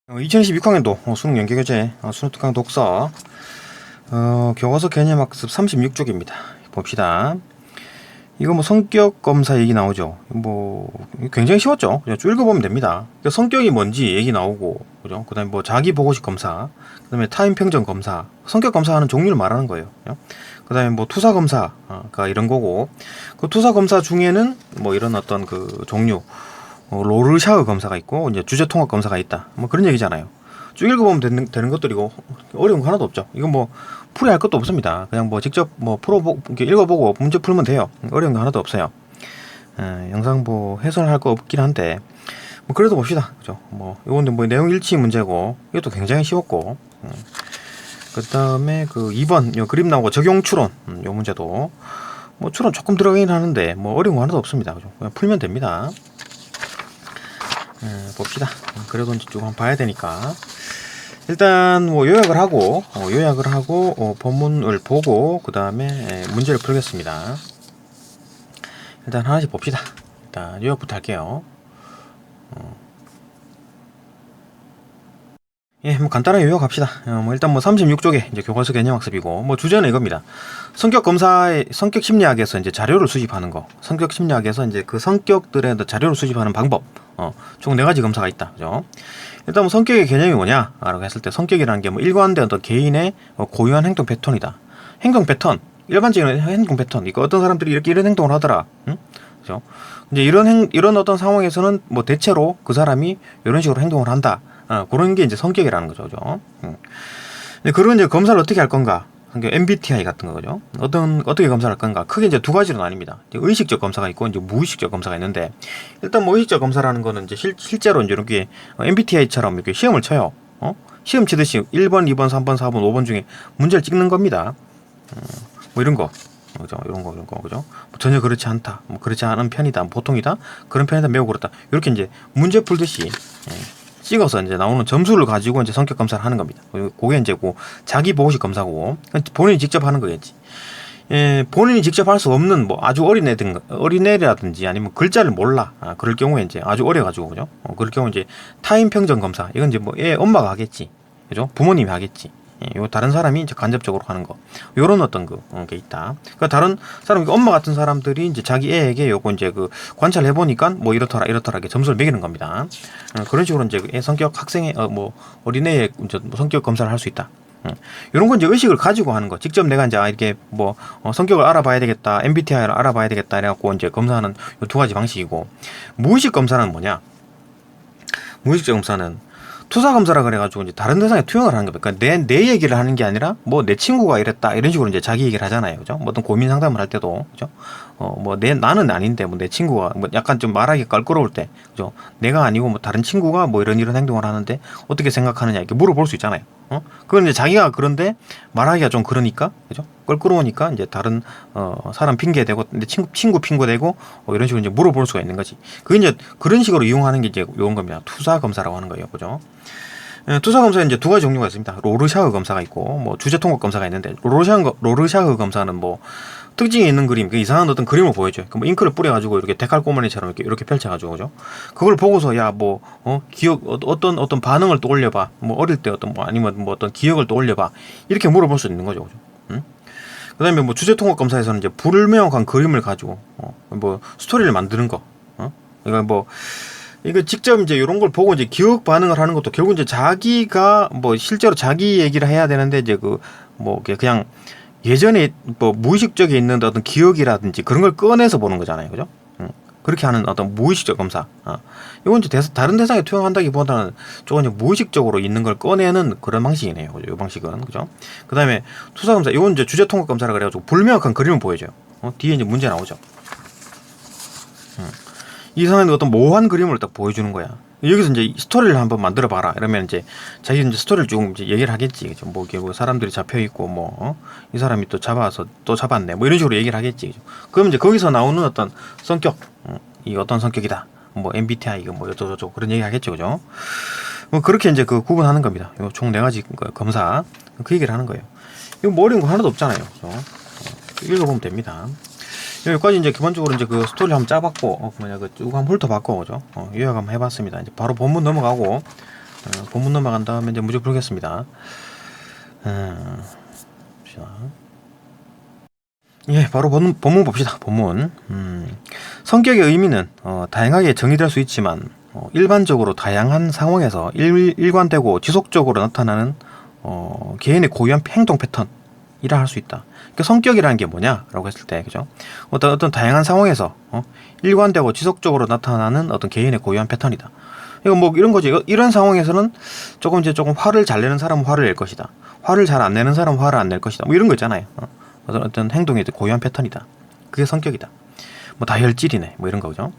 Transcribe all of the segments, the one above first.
2020 6학년도 수능 연계교재 수능 특강 독서 교과서 개념학습 36쪽입니다. 봅시다. 이거 뭐 성격 검사 얘기 나오죠. 뭐 굉장히 쉬웠죠. 그냥 쭉 읽어보면 됩니다. 그러니까 성격이 뭔지 얘기 나오고, 그죠? 그다음에 뭐 자기 보고식 검사, 그다음에 타인 평정 검사, 성격 검사하는 종류를 말하는 거예요. 그다음에 뭐 투사 검사가 이런 거고, 그 투사 검사 중에는 뭐 이런 어떤 그 종류, 로르샤흐 검사가 있고 이제 주제 통합 검사가 있다. 뭐 그런 얘기잖아요. 쭉 읽어보면 되는 것들이고 어려운 거 하나도 없죠. 이건 뭐 풀이할 것도 없습니다. 그냥 뭐 직접 뭐 풀어보고 읽어보고 문제 풀면 돼요. 어려운 거 하나도 없어요. 영상 뭐 해설할 거 없긴 한데 뭐 그래도 봅시다. 그죠? 뭐 이건 뭐 내용 일치 문제고 이것도 굉장히 쉬웠고, 그 다음에 그 2번 요 그림 나오고 적용 추론 요 문제도 뭐 추론 조금 들어가긴 하는데 뭐 어려운 거 하나도 없습니다. 그죠? 그냥 풀면 됩니다. 봅시다. 그래도 이제 쭉 한번 봐야 되니까 일단 뭐 요약을 하고 본문을 보고 그 다음에 문제를 풀겠습니다. 일단 하나씩 봅시다. 일단 요약부터 할게요. 예, 뭐 간단하게 요약합시다. 뭐 일단 뭐 36쪽에 이제 교과서 개념학습이고, 뭐 주제는 이겁니다. 성격 검사의 성격 심리학에서 이제 자료를 수집하는 거. 성격 심리학에서 이제 그 성격들의 자료를 수집하는 방법. 총 4가지 검사가 있다. 그죠? 일단 뭐 성격의 개념이 뭐냐라고 했을 때 성격이라는 게 뭐 일관된 어떤 개인의 고유한 행동 패턴이다. 행동 패턴. 일반적인 행동 패턴. 이거 어떤 사람들이 이렇게 이런 행동을 하더라. 그죠? 이제 이런 어떤 상황에서는 뭐 대체로 그 사람이 이런 식으로 행동을 한다. 그런 게 이제 성격이라는 거죠. 그죠? 그런 이제 검사를 어떻게 할 건가? MBTI 같은 거죠. 어떻게 검사를 할 건가? 크게 이제 2가지로 나뉩니다. 의식적 검사가 있고, 이제 무의식적 검사가 있는데, 일단 뭐 의식적 검사라는 거는 이제 실제로 이제 이렇게 MBTI처럼 이렇게 시험을 쳐요. 시험 치듯이 1번, 2번, 3번, 4번, 5번 중에 문제를 찍는 겁니다. 뭐 이런 거. 그죠? 이런 거, 그죠? 뭐 전혀 그렇지 않다. 뭐 그렇지 않은 편이다. 보통이다. 그런 편이다. 매우 그렇다. 이렇게 이제 문제 풀듯이, 찍어서 이제 나오는 점수를 가지고 이제 성격 검사를 하는 겁니다. 그게 이제 자기 보고식 검사고, 본인이 직접 하는 거겠지. 본인이 직접 할 수 없는 뭐 아주 어린애라든지 아니면 글자를 몰라. 그럴 경우에 이제 아주 어려가지고, 그죠? 그럴 경우 이제 타인 평정 검사. 이건 이제 뭐 애 엄마가 하겠지. 그죠? 부모님이 하겠지. 요 다른 사람이 이제 간접적으로 하는 거, 요런 어떤 게 있다. 그러니까 다른 사람, 엄마 같은 사람들이 이제 자기 애에게 요거 이제 관찰해 보니까 뭐 이렇더라 이렇게 점수를 매기는 겁니다. 그런 식으로 이제 애 성격 학생의 뭐 어린애의 이제 성격 검사를 할 수 있다. 이런 건 이제 의식을 가지고 하는 거. 직접 내가 이제 이렇게 뭐 성격을 알아봐야 되겠다, MBTI를 알아봐야 되겠다 이래갖고 이제 검사하는 요 2가지 방식이고, 무의식 검사는 뭐냐? 무의식 검사는 투사 검사라 그래가지고 이제 다른 대상에 투영을 하는 겁니다. 그러니까 내 얘기를 하는 게 아니라 뭐 내 친구가 이랬다 이런 식으로 이제 자기 얘기를 하잖아요, 그죠? 뭐 어떤 고민 상담을 할 때도, 그죠? 뭐 나는 아닌데 뭐 내 친구가 뭐 약간 좀 말하기 껄끄러울 때, 그죠? 내가 아니고 뭐 다른 친구가 뭐 이런 행동을 하는데 어떻게 생각하느냐 이렇게 물어볼 수 있잖아요. 그건 이제 자기가 그런데 말하기가 좀 그러니까, 그죠? 껄끄러우니까 이제 다른 사람 핑계 대고 내 친구 핑계 대고 이런 식으로 이제 물어볼 수가 있는 거지. 그게 이제 그런 식으로 이용하는 게 이제 요런 겁니다. 투사 검사라고 하는 거예요, 그죠? 투사 검사는 이제 2가지 종류가 있습니다. 로르샤흐 검사가 있고, 뭐 주제 통합 검사가 있는데, 로르샤흐 검사는 뭐 특징이 있는 그림, 이상한 어떤 그림을 보여줘요. 뭐 잉크를 뿌려가지고 이렇게 데칼코마니처럼 이렇게 펼쳐가지고, 그죠? 그걸 보고서 야 뭐 기억 어떤 반응을 떠올려봐. 뭐 어릴 때 어떤 뭐 아니면 뭐 어떤 기억을 떠올려봐. 이렇게 물어볼 수 있는 거죠, 그죠? 그다음에 뭐 주제 통합 검사에서는 이제 불명확한 그림을 가지고 뭐 스토리를 만드는 거. 이거 직접 이제 이런 걸 보고 이제 기억 반응을 하는 것도 결국 이제 자기가 뭐 실제로 자기 얘기를 해야 되는데 이제 뭐 그냥 예전에 뭐 무의식적에 있는 어떤 기억이라든지 그런 걸 꺼내서 보는 거잖아요, 그죠? 그렇게 하는 어떤 무의식적 검사. 이건 이제 다른 대상에 투영한다기보다는 조금 이제 무의식적으로 있는 걸 꺼내는 그런 방식이네요, 그죠? 이 방식은, 그죠? 그다음에 투사 검사, 이건 이제 주제 통합 검사라 그래가지고 불명확한 그림을 보여줘요. 뒤에 이제 문제 나오죠. 이상한 어떤 모호한 그림을 딱 보여주는 거야. 여기서 이제 스토리를 한번 만들어 봐라. 이러면 이제 자기는 이제 스토리를 조금 이제 얘기를 하겠지. 그죠? 뭐 이게 뭐 사람들이 잡혀 있고 이 사람이 또 잡아서 또 잡았네. 뭐 이런 식으로 얘기를 하겠지. 그죠? 그럼 이제 거기서 나오는 어떤 성격, 이 어떤 성격이다. 뭐 MBTI 이거 뭐 어쩌고저쩌고 그런 얘기 하겠죠, 그죠? 뭐 그렇게 이제 구분하는 겁니다. 요 총 4가지 검사 그 얘기를 하는 거예요. 이거 뭐 어려운 거 하나도 없잖아요, 그죠? 읽어보면 됩니다. 여기까지 이제 기본적으로 이제 그 스토리를 한번 짜봤고, 쭉 한번 훑어봤고, 그죠? 요약 한번 해봤습니다. 이제 바로 본문 넘어가고, 본문 넘어간 다음에 이제 문제 풀겠습니다. 봅시다. 예, 바로 본문 봅시다. 본문. 성격의 의미는 다양하게 정의될 수 있지만 일반적으로 다양한 상황에서 일관되고 지속적으로 나타나는 개인의 고유한 행동 패턴이라 할 수 있다. 그러니까 성격이라는 게 뭐냐라고 했을 때, 그죠? 어떤 다양한 상황에서 일관되고 지속적으로 나타나는 어떤 개인의 고유한 패턴이다. 이거 뭐 이런 거지. 이런 상황에서는 조금 화를 잘 내는 사람은 화를 낼 것이다. 화를 잘 안 내는 사람은 화를 안 낼 것이다. 뭐 이런 거 있잖아요. 어떤 행동의 고유한 패턴이다. 그게 성격이다. 뭐 다혈질이네. 뭐 이런 거죠.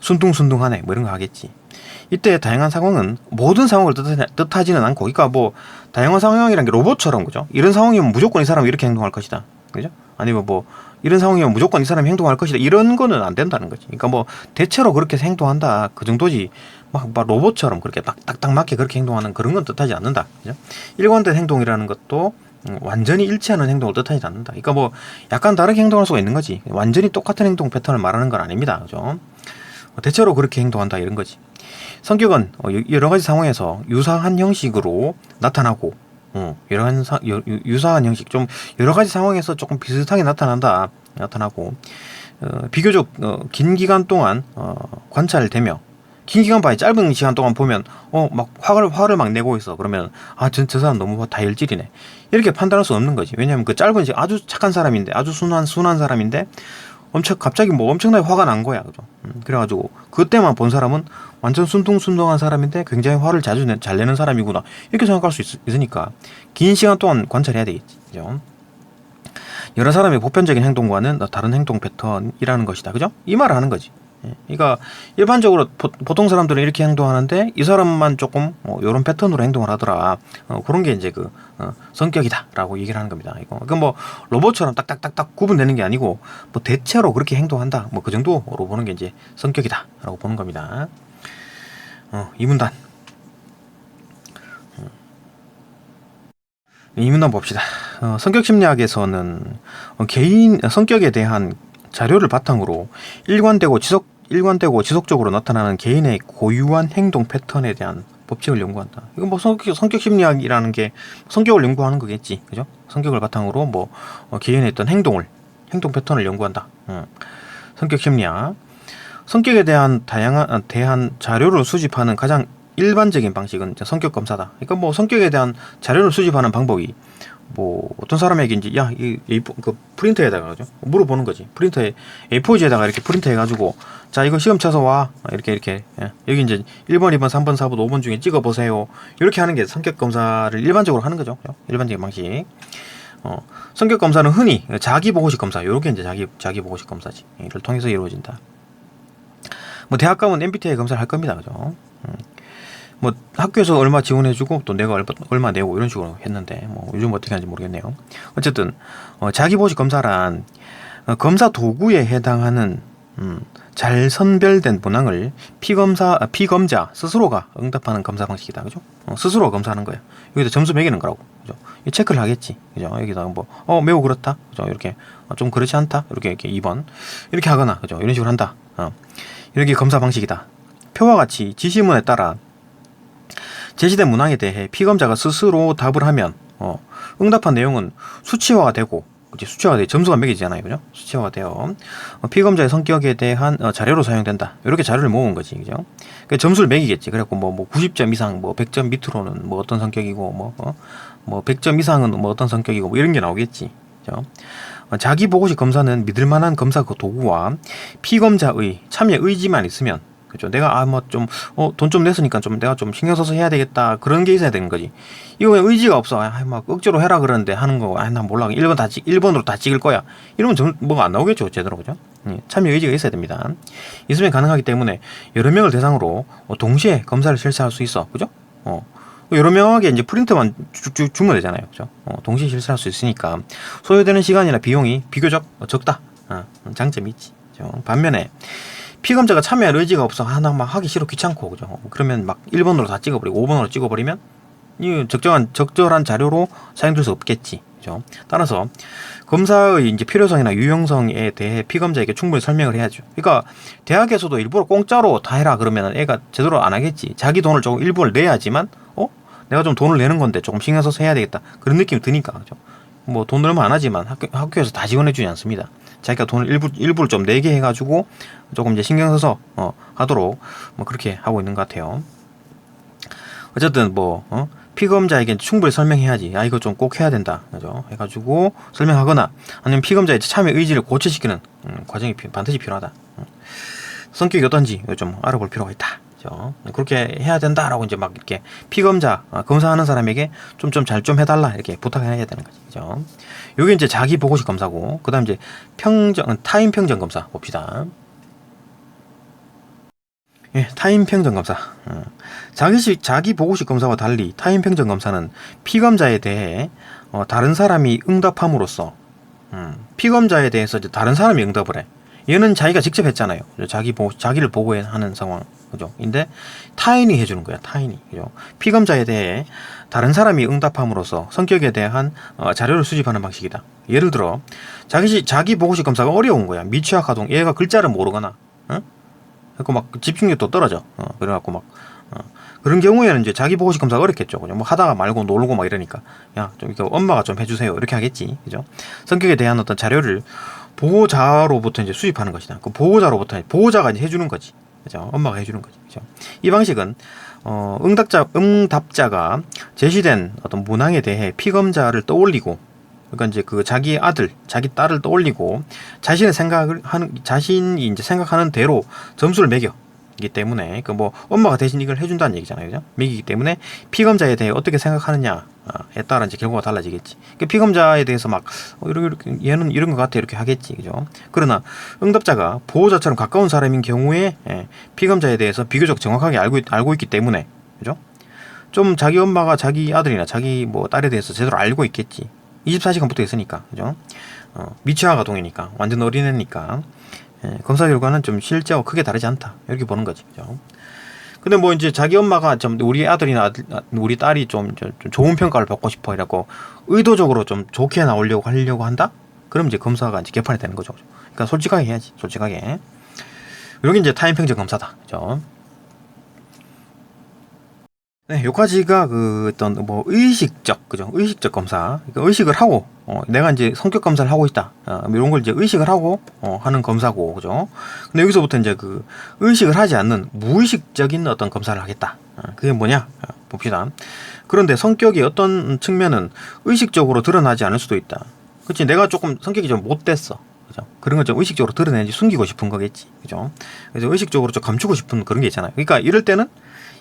순둥순둥하네. 뭐 이런 거 하겠지. 이때 다양한 상황은 모든 상황을 뜻하지는 않고, 그러니까 뭐 다양한 상황이란 게 로봇처럼, 그죠? 이런 상황이면 무조건 이 사람이 이렇게 행동할 것이다. 그죠? 아니면 뭐 이런 상황이면 무조건 이 사람이 행동할 것이다. 이런 거는 안 된다는 거지. 그러니까 뭐 대체로 그렇게 행동한다. 그 정도지. 막 로봇처럼 그렇게 딱딱 맞게 그렇게 행동하는 그런 건 뜻하지 않는다. 그죠? 일관된 행동이라는 것도 완전히 일치하는 행동을 뜻하지 않는다. 그러니까 뭐 약간 다르게 행동할 수가 있는 거지. 완전히 똑같은 행동 패턴을 말하는 건 아닙니다. 그죠? 대체로 그렇게 행동한다 이런 거지. 성격은 여러 가지 상황에서 유사한 형식으로 나타나고, 유사한 형식, 좀 여러 가지 상황에서 조금 비슷하게 나타나고, 비교적 긴 기간 동안 관찰되며, 긴 기간 봐야 짧은 시간 동안 보면 막 화를 막 내고 있어. 그러면 저 사람 너무 다혈질이네. 이렇게 판단할 수 없는 거지. 왜냐하면 그 짧은 시간 아주 착한 사람인데, 아주 순한 사람인데 갑자기 뭐 엄청나게 화가 난 거야. 그죠? 그래가지고 그때만 본 사람은 완전 순둥순둥한 사람인데 굉장히 화를 잘 내는 사람이구나. 이렇게 생각할 수 있으니까 긴 시간 동안 관찰해야 되겠지. 그죠? 여러 사람의 보편적인 행동과는 다른 행동 패턴이라는 것이다. 그죠? 이 말을 하는 거지. 그러니까 일반적으로 보통 사람들은 이렇게 행동하는데 이 사람만 조금 이런 패턴으로 행동을 하더라. 그런 게 이제 성격이다라고 얘기를 하는 겁니다. 이거 뭐 로봇처럼 딱딱딱딱 구분되는 게 아니고 뭐 대체로 그렇게 행동한다. 뭐 그 정도로 보는 게 이제 성격이다라고 보는 겁니다. 이 문단. 이 문단 봅시다. 성격 심리학에서는 개인 성격에 대한 자료를 바탕으로 일관되고 지속적으로 나타나는 개인의 고유한 행동 패턴에 대한 법칙을 연구한다. 이건 뭐 성격 심리학이라는 게 성격을 연구하는 거겠지, 그죠? 성격을 바탕으로 뭐 개인의 어떤 행동 패턴을 연구한다. 성격 심리학. 성격에 대한 대한 자료를 수집하는 가장 일반적인 방식은 성격 검사다. 그러니까 뭐 성격에 대한 자료를 수집하는 방법이 뭐 어떤 사람에게 이제 그 프린터에다가, 그죠? 물어보는 거지. 프린터에 A4지에다가 이렇게 프린터해가지고 자 이거 시험 쳐서 와 이렇게 여기 이제 1번, 2번, 3번, 4번, 5번 중에 찍어보세요. 이렇게 하는 게 성격 검사를 일반적으로 하는 거죠. 일반적인 방식. 성격 검사는 흔히 자기 보고식 검사, 요렇게 이제 자기 보고식 검사지. 이를 통해서 이루어진다. 뭐 대학 가면 MBTI 검사를 할 겁니다, 그죠? 뭐 학교에서 얼마 지원해주고 또 내가 얼마 내고 이런 식으로 했는데 뭐 요즘 어떻게 하는지 모르겠네요. 어쨌든 자기 보고식 검사란 검사 도구에 해당하는 잘 선별된 문항을 피검자 스스로가 응답하는 검사 방식이다, 그죠? 스스로 검사하는 거예요. 여기다 점수 매기는 거라고, 그죠? 체크를 하겠지, 그죠? 여기다가 뭐 매우 그렇다, 그죠? 이렇게 좀 그렇지 않다, 이렇게 2번 이렇게 하거나, 그죠? 이런 식으로 한다. 이렇게 검사 방식이다. 표와 같이 지시문에 따라 제시된 문항에 대해 피검자가 스스로 답을 하면 응답한 내용은 수치화가 되고, 수치화가 돼 점수가 매겨지잖아요, 그죠? 수치화가 돼요. 피검자의 성격에 대한 자료로 사용된다. 이렇게 자료를 모은 거지, 그죠? 그러니까 점수를 매기겠지. 그래갖고 뭐 90점 이상, 뭐 100점 밑으로는 뭐 어떤 성격이고, 뭐 100점 이상은 뭐 어떤 성격이고, 뭐 이런 게 나오겠지, 그죠? 자기 보고식 검사는 믿을만한 검사 그 도구와 피검자의 참여 의지만 있으면, 그죠? 내가 돈 좀 냈으니까 내가 좀 신경 써서 해야 되겠다, 그런 게 있어야 되는 거지. 이거 왜 의지가 없어, 막 억지로 해라 그러는데 하는 거, 난 몰라, 1번으로 다 찍을 거야, 이러면 뭐가 안 나오겠죠, 제대로, 그죠? 참여 의지가 있어야 됩니다. 있으면 가능하기 때문에 여러 명을 대상으로 동시에 검사를 실시할 수 있어, 그죠? 여러 명에게 이제 프린터만 쭉 주면 되잖아요, 그죠? 동시에 실시할 수 있으니까 소요되는 시간이나 비용이 비교적 적다. 장점이 있지, 그죠? 반면에 피검자가 참여할 의지가 없어, 나 막 하기 싫어, 귀찮고, 그죠? 그러면 막 1번으로 다 찍어버리고 5번으로 찍어버리면 이 적절한 자료로 사용될 수 없겠지. 그죠? 따라서 검사의 이제 필요성이나 유용성에 대해 피검자에게 충분히 설명을 해야죠. 그러니까 대학에서도 일부러 공짜로 다 해라 그러면 애가 제대로 안 하겠지. 자기 돈을 조금 일부를 내야지만 내가 좀 돈을 내는 건데 조금 신경 써서 해야 되겠다. 그런 느낌이 드니까. 그죠? 뭐 돈 얼마 안 하지만 학교에서 다 지원해 주지 않습니다. 자기가 돈을 일부를 좀 내게 해가지고 조금 이제 신경 써서 하도록 뭐 그렇게 하고 있는 것 같아요. 어쨌든 피검자에게 충분히 설명해야지. 야, 이거 좀 꼭 해야 된다. 그죠? 해가지고 설명하거나 아니면 피검자의 참여 의지를 고취시키는 과정이 반드시 필요하다. 성격이 어떤지 좀 알아볼 필요가 있다. 그죠? 그렇게 해야 된다라고 이제 막 이렇게 피검자 검사하는 사람에게 좀 잘 좀 해달라 이렇게 부탁해야 되는 거지. 그죠? 요게 이제 자기 보고식 검사고, 그다음 이제 타인 평정 검사 봅시다. 예, 타인 평정 검사. 자기 보고식 검사와 달리 타인 평정 검사는 피검자에 대해 다른 사람이 응답함으로써 피검자에 대해서 이제 다른 사람이 응답을 해. 얘는 자기가 직접 했잖아요. 자기를 보고하는 상황. 그죠? 인데 타인이 해주는 거야. 타인이. 그죠? 피검자에 대해 다른 사람이 응답함으로써 성격에 대한 자료를 수집하는 방식이다. 예를 들어 자기 보고식 검사가 어려운 거야. 미취학 아동, 얘가 글자를 모르거나, 그래갖고 막 집중력도 떨어져. 그래갖고 막 그런 경우에는 이제 자기 보고식 검사가 어렵겠죠. 그냥 뭐 하다가 말고 놀고 막 이러니까 야, 좀 이거 엄마가 좀 해주세요. 이렇게 하겠지. 그죠? 성격에 대한 어떤 자료를 보호자로부터 이제 수집하는 것이다. 그 보호자가 이제 해주는 거지. 그죠? 엄마가 해주는 거지. 그죠? 이 방식은 응답자가 제시된 어떤 문항에 대해 피검자를 떠올리고, 그러니까 이제 그 자기 아들, 자기 딸을 떠올리고 자신이 이제 생각하는 대로 점수를 매기기 때문에 엄마가 대신 이걸 해준다는 얘기잖아요. 그죠? 매기기 때문에 피검자에 대해 어떻게 생각하느냐에 따라 이제 결과가 달라지겠지. 그러니까 피검자에 대해서 막 이렇게 얘는 이런 것 같아 이렇게 하겠지. 그죠? 그러나 응답자가 보호자처럼 가까운 사람인 경우에 피검자에 대해서 비교적 정확하게 알고 있기 때문에, 그죠? 좀 자기 엄마가 자기 아들이나 자기 딸에 대해서 제대로 알고 있겠지. 24시간 붙어 있으니까. 그죠? 미취학 아동이니까, 완전 어린애니까, 검사 결과는 좀 실제하고 크게 다르지 않다. 이렇게 보는 거지. 그죠? 근데 이제 자기 엄마가 우리 아들이나 우리 딸이 좀 좋은 평가를 받고 싶어 이라고 의도적으로 좀 좋게 하려고 한다? 그럼 이제 검사가 이제 개판이 되는 거죠. 그러니까 솔직하게 해야지. 솔직하게. 여기 이제 타인 평정 검사다. 그죠? 네, 요까지가 의식적, 그죠? 의식적 검사. 그러니까 의식을 하고, 내가 이제 성격 검사를 하고 있다. 이런 걸 이제 의식을 하고, 하는 검사고, 그죠? 근데 여기서부터 이제 의식을 하지 않는 무의식적인 어떤 검사를 하겠다. 그게 뭐냐? 봅시다. 그런데 성격이 어떤 측면은 의식적으로 드러나지 않을 수도 있다. 그치? 내가 조금 성격이 좀 못됐어. 그죠? 그런 걸 좀 의식적으로 드러내지 숨기고 싶은 거겠지. 그죠? 그래서 의식적으로 좀 감추고 싶은 그런 게 있잖아요. 그러니까 이럴 때는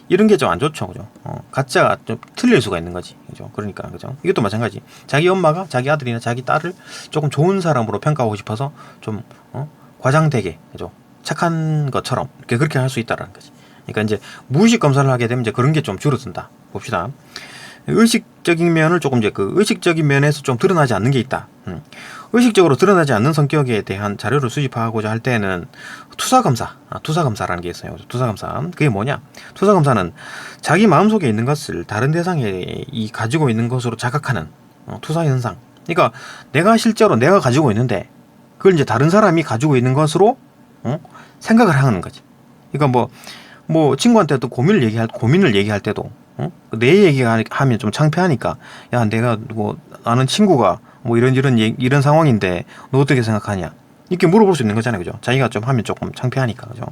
이런 게 좀 안 좋죠. 그죠? 가짜가 좀 틀릴 수가 있는 거지. 그죠? 그러니까, 그죠? 이것도 마찬가지. 자기 엄마가 자기 아들이나 자기 딸을 조금 좋은 사람으로 평가하고 싶어서 좀, 과장되게, 그죠? 착한 것처럼, 그렇게 할 수 있다라는 거지. 그러니까 이제 무의식 검사를 하게 되면 이제 그런 게 좀 줄어든다. 봅시다. 의식적인 면을 조금 이제 의식적인 면에서 좀 드러나지 않는 게 있다. 의식적으로 드러나지 않는 성격에 대한 자료를 수집하고자 할 때는 투사검사라는 게 있어요. 투사검사. 그게 뭐냐? 투사검사는 자기 마음속에 있는 것을 다른 대상이 가지고 있는 것으로 자각하는 투사현상. 그러니까 실제로 내가 가지고 있는데 그걸 이제 다른 사람이 가지고 있는 것으로 생각을 하는 거지. 그러니까 친구한테도 고민을 얘기할 때도 내 얘기하면 좀 창피하니까, 야, 내가 아는 친구가 이런 상황인데 너 어떻게 생각하냐, 이렇게 물어볼 수 있는 거잖아요. 그죠? 자기가 좀 하면 조금 창피하니까. 그죠?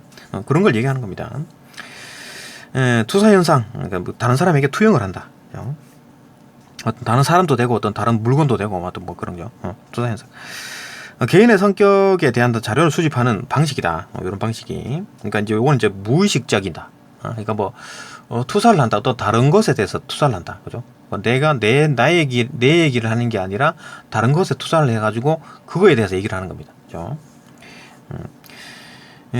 그런 걸 얘기하는 겁니다. 투사 현상. 그러니까 다른 사람에게 투영을 한다. 그죠? 어떤 다른 사람도 되고 어떤 다른 물건도 되고 어떤 그런 거. 투사 현상. 개인의 성격에 대한 자료를 수집하는 방식이다. 이런 방식이. 그러니까 이제 이건 이제 무의식적이다. 그러니까 투사를 한다. 또 다른 것에 대해서 투사를 한다. 그죠? 내가 내 얘기를 하는 게 아니라 다른 것에 투사를 해가지고 그거에 대해서 얘기를 하는 겁니다. 그죠?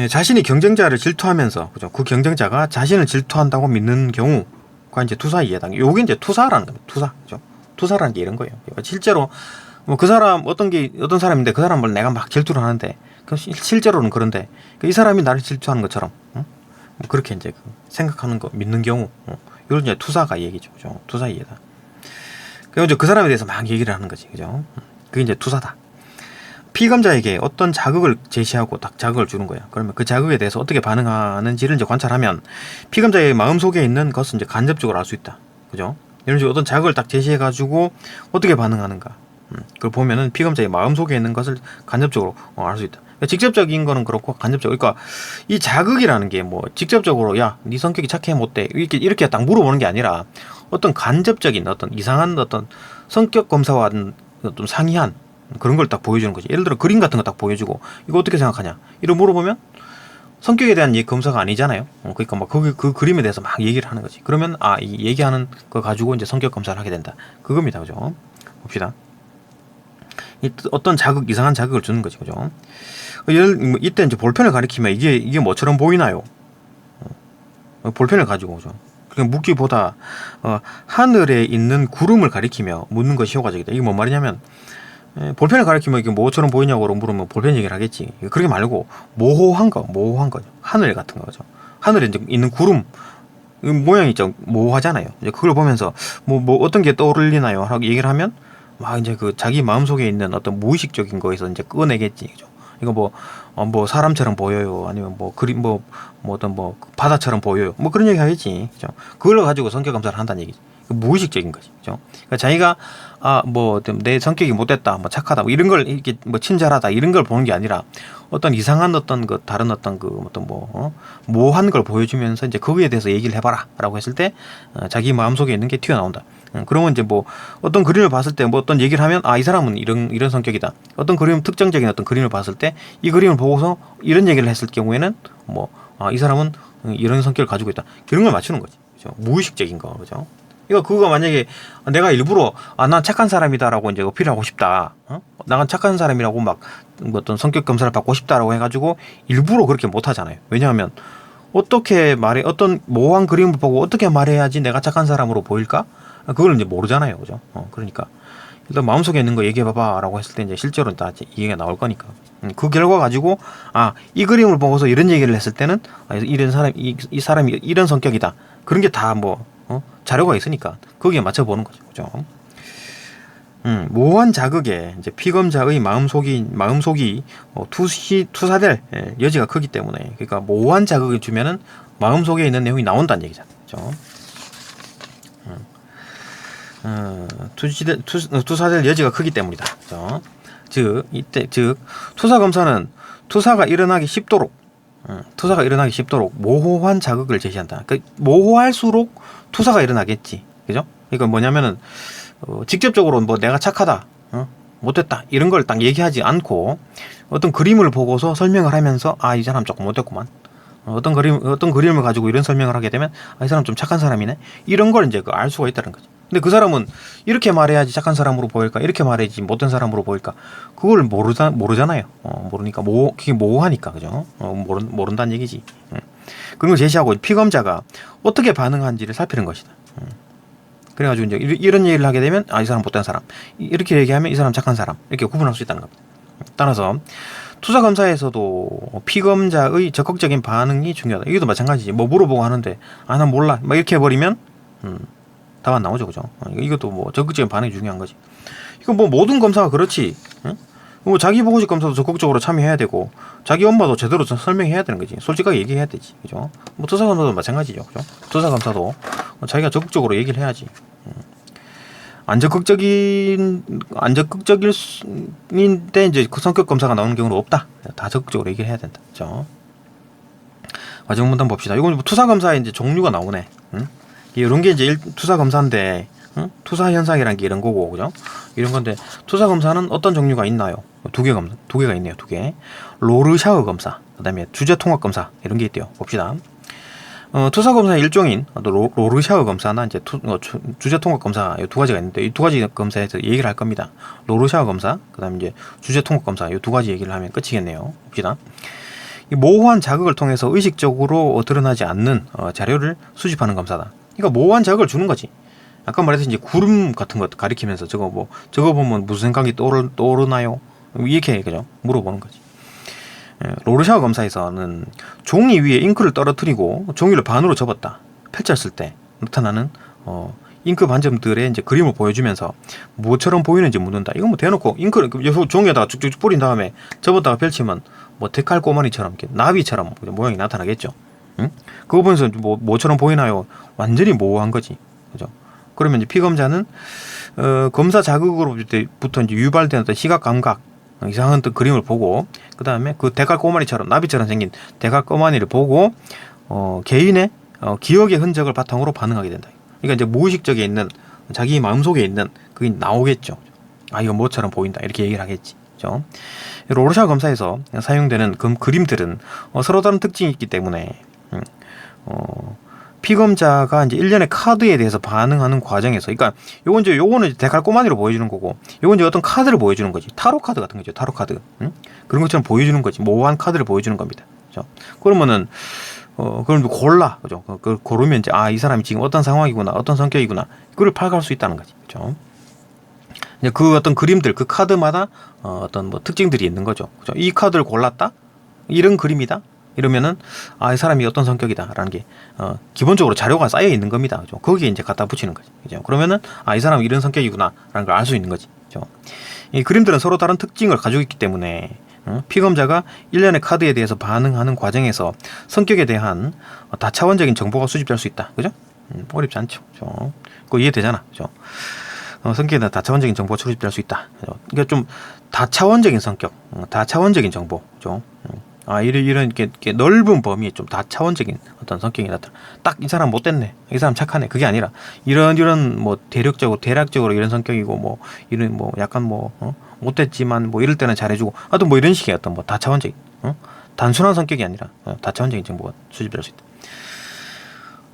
자신이 경쟁자를 질투하면서, 그죠? 그 경쟁자가 자신을 질투한다고 믿는 경우가 이제 투사에 해당해요. 요게 이제 투사라는 겁니다. 투사. 그죠? 투사라는 게 이런 거예요. 실제로 그 사람 어떤 사람인데 그 사람을 내가 막 질투를 하는데 실제로는 그런데 이 사람이 나를 질투하는 것처럼 그렇게 이제 생각하는 거, 믿는 경우, 이걸 이제 투사가 얘기죠. 그죠? 투사 이해다. 그래서 그 사람에 대해서 막 얘기를 하는 거지. 그죠? 그게 이제 투사다. 피검자에게 어떤 자극을 제시하고 딱 자극을 주는 거야. 그러면 그 자극에 대해서 어떻게 반응하는지를 이제 관찰하면 피검자의 마음속에 있는 것은 이제 간접적으로 알 수 있다. 그죠? 이런 식으로 어떤 자극을 딱 제시해가지고 어떻게 반응하는가. 그걸 보면은 피검자의 마음속에 있는 것을 간접적으로 알 수 있다. 그러니까 직접적인 거는 그렇고 간접적. 그러니까 이 자극이라는 게 뭐 직접적으로 야, 네 성격이 착해 못돼 이렇게 딱 물어보는 게 아니라 어떤 간접적인 어떤 이상한 어떤 성격 검사와 좀 상이한 그런 걸 딱 보여주는 거지. 예를 들어 그림 같은 거 딱 보여주고 이거 어떻게 생각하냐 이런 물어보면 성격에 대한 검사가 아니잖아요. 그러니까 막 그 그림에 대해서 막 얘기를 하는 거지. 그러면 이 얘기하는 거 가지고 이제 성격 검사를 하게 된다. 그겁니다. 그죠? 봅시다. 어떤 자극, 이상한 자극을 주는 거지. 그죠? 이때 이제 볼펜을 가리키면 이게 뭐처럼 보이나요? 볼펜을 가지고, 그죠? 그러니까 묻기보다, 하늘에 있는 구름을 가리키며 묻는 것이 효과적이다. 이게 뭔 말이냐면, 볼펜을 가리키면 이게 뭐처럼 보이냐고 물으면 볼펜 얘기를 하겠지. 그렇게 말고, 모호한 거죠. 하늘 같은 거죠. 하늘에 이제 있는 구름, 모양이 좀 모호하잖아요. 이제 그걸 보면서, 뭐 어떤 게 떠올리나요? 하고 얘기를 하면, 막 이제 그 자기 마음속에 있는 어떤 무의식적인 거에서 이제 꺼내겠지. 그죠? 이거 뭐 사람처럼 보여요. 아니면 뭐 그림 뭐 어떤 뭐 바다처럼 보여요. 뭐 그런 얘기 하겠지. 그죠? 그걸 가지고 성격 검사를 한다는 얘기지. 무의식적인 거지. 그죠? 그러니까 자기가 뭐 내 성격이 못됐다, 뭐 착하다, 뭐 이런 걸 이렇게 뭐 친절하다 이런 걸 보는 게 아니라 어떤 이상한 어떤 그 다른 어떤 그 어떤 모호한 걸 보여주면서 이제 거기에 대해서 얘기를 해봐라라고 했을 때 자기 마음속에 있는 게 튀어나온다. 그러면 이제 뭐 어떤 그림을 봤을 때 뭐 어떤 얘기를 하면 이 사람은 이런 성격이다. 어떤 그림 특정적인 어떤 그림을 봤을 때 이 그림을 보고서 이런 얘기를 했을 경우에는 뭐 이 사람은 이런 성격을 가지고 있다. 이런 걸 맞추는 거지. 그죠? 무의식적인 거. 그죠? 그거 만약에 내가 일부러 난 착한 사람이다라고 이제 어필하고 싶다. 나는 착한 사람이라고 막 어떤 성격 검사를 받고 싶다라고 해가지고 일부러 그렇게 못 하잖아요. 왜냐하면 어떤 모호한 그림을 보고 어떻게 말해야지 내가 착한 사람으로 보일까? 그걸 이제 모르잖아요. 그죠? 그러니까 일단 마음속에 있는 거 얘기해봐봐라고 했을 때 이제 실제로 다 얘기가 나올 거니까. 그 결과 가지고 이 그림을 보고서 이런 얘기를 했을 때는 이런 이 사람이 이런 성격이다. 그런 게 다 뭐 자료가 있으니까 거기에 맞춰보는 거죠. 그죠? 모호한 자극에 이제 피검자의 마음속이 투사될 여지가 크기 때문에, 그러니까 모호한 자극을 주면은 마음속에 있는 내용이 나온다는 얘기잖아요. 그죠? 투사될 여지가 크기 때문이다. 그죠? 즉 투사 검사는 투사가 일어나기 쉽도록 모호한 자극을 제시한다. 그러니까 모호할수록 투사가 일어나겠지. 그죠? 그러니까 뭐냐면은 직접적으로 뭐 내가 착하다, 못됐다 이런 걸 딱 얘기하지 않고 어떤 그림을 보고서 설명을 하면서 이 사람 조금 못됐구만. 어떤 그림을 가지고 이런 설명을 하게 되면 이 사람 좀 착한 사람이네. 이런 걸 이제 알 수가 있다는 거죠. 근데 그 사람은 이렇게 말해야지 착한 사람으로 보일까? 이렇게 말해야지 못된 사람으로 보일까? 그걸 모르잖아요. 모르니까 그게 모호하니까. 그죠? 모른다는 얘기지. 그런 걸 제시하고 피검자가 어떻게 반응하는지를 살피는 것이다. 그래가지고 이제 이런 얘기를 하게 되면 이 사람 못된 사람, 이렇게 얘기하면 이 사람 착한 사람, 이렇게 구분할 수 있다는 겁니다. 따라서 투사 검사에서도 피검자의 적극적인 반응이 중요하다. 이것도 마찬가지지. 뭐 물어보고 하는데 난 몰라 막 이렇게 해버리면 답 안 나오죠. 그죠? 이것도 뭐 적극적인 반응이 중요한 거지. 이거 뭐 모든 검사가 그렇지. 뭐 자기 보고식 검사도 적극적으로 참여해야 되고 자기 엄마도 제대로 설명해야 되는 거지. 솔직하게 얘기해야 되지. 그죠? 뭐 투사 검사도 마찬가지죠. 그죠? 투사 검사도 자기가 적극적으로 얘기를 해야지. 안 적극적인데 이제 그 성격 검사가 나오는 경우는 없다. 다 적극적으로 얘기를 해야 된다. 그죠? 마지막 문단 봅시다. 이건 뭐 투사 검사의 이제 종류가 나오네. 이런 게 이제 투사 검사인데, 투사 현상이란 게 이런 거고, 그죠? 이런 건데, 투사 검사는 어떤 종류가 있나요? 두 개가 있네요. 2개. 로르샤흐 검사, 그 다음에 주제 통합 검사, 이런 게 있대요. 봅시다. 투사 검사의 일종인 로르샤흐 검사나 이제 주제 통합 검사, 이 두 가지가 있는데, 이 두 가지 검사에서 얘기를 할 겁니다. 로르샤흐 검사, 그 다음에 이제 주제 통합 검사, 이 두 가지 얘기를 하면 끝이겠네요. 봅시다. 이 모호한 자극을 통해서 의식적으로 드러나지 않는 자료를 수집하는 검사다. 그러니까 모호한 자극을 주는 거지. 아까 말했듯이 이제 구름 같은 것 가리키면서 저거 보면 무슨 생각이 떠오르나요? 이렇게 그죠? 물어보는 거지. 로르샤흐 검사에서는 종이 위에 잉크를 떨어뜨리고 종이를 반으로 접었다. 펼쳤을 때 나타나는 잉크 반점들의 이제 그림을 보여주면서 뭐처럼 보이는지 묻는다. 이건 뭐 대놓고 잉크를 종이에다가 쭉쭉 뿌린 다음에 접었다가 펼치면 뭐 데칼 꼬마니처럼 이렇게 나비처럼 모양이 나타나겠죠. 응? 그거 보면서 뭐처럼 보이나요? 완전히 모호한 거지. 그죠? 그러면 이제 피검자는 검사 자극으로부터 이제 유발된 어떤 시각 감각, 이상한 또 그림을 보고, 그 다음에 그 대갈 꼬마니처럼 나비처럼 생긴 대갈 꼬마니를 보고 개인의 기억의 흔적을 바탕으로 반응하게 된다. 그러니까 이제 무의식적에 있는 자기 마음속에 있는 그게 나오겠죠. 아, 이거 뭐처럼 보인다 이렇게 얘기를 하겠지. 그죠? 로르샤 검사에서 사용되는 그림들은 서로 다른 특징이 있기 때문에 피검자가 이제 일련의 카드에 대해서 반응하는 과정에서, 그러니까 요거는 이제 데칼코마니로 보여주는 거고, 요건 이제 어떤 카드를 보여주는 거지. 타로 카드 같은 거죠. 타로 카드. 응? 그런 것처럼 보여주는 거지. 모호한 카드를 보여주는 겁니다. 그죠? 그러면은 그럼 골라, 그죠? 그걸 고르면 이제 이 사람이 지금 어떤 상황이구나, 어떤 성격이구나, 그걸 파악할 수 있다는 거지. 그죠? 이제 그 어떤 그림들, 그 카드마다 어떤 뭐 특징들이 있는 거죠. 그죠? 이 카드를 골랐다, 이런 그림이다. 이러면은 이 사람이 어떤 성격이다라는 게 기본적으로 자료가 쌓여 있는 겁니다. 그죠? 거기에 이제 갖다 붙이는 거지. 그죠? 그러면은 이 사람은 이런 성격이구나라는 걸 알 수 있는 거지. 그죠? 이 그림들은 서로 다른 특징을 가지고 있기 때문에 피검자가 일련의 카드에 대해서 반응하는 과정에서 성격에 대한 다차원적인 정보가 수집될 수 있다. 그죠? 어렵지 않죠. 그죠? 그거 이해되잖아. 그죠? 성격에 대한 다차원적인 정보가 수집될 수 있다. 그죠? 그러니까 좀 다차원적인 성격, 다차원적인 정보. 그죠? 이런 이렇게 넓은 범위에 좀 다차원적인 어떤 성격이 나타나. 딱 이 사람 못됐네, 이 사람 착하네, 그게 아니라 이런 뭐 대략적으로 이런 성격이고, 뭐 이런 뭐 약간 못됐지만 뭐 이럴 때는 잘해주고, 하여튼 뭐 이런 식의 어떤 뭐 다차원적인 단순한 성격이 아니라 다차원적인 정보가 수집될 수 있다.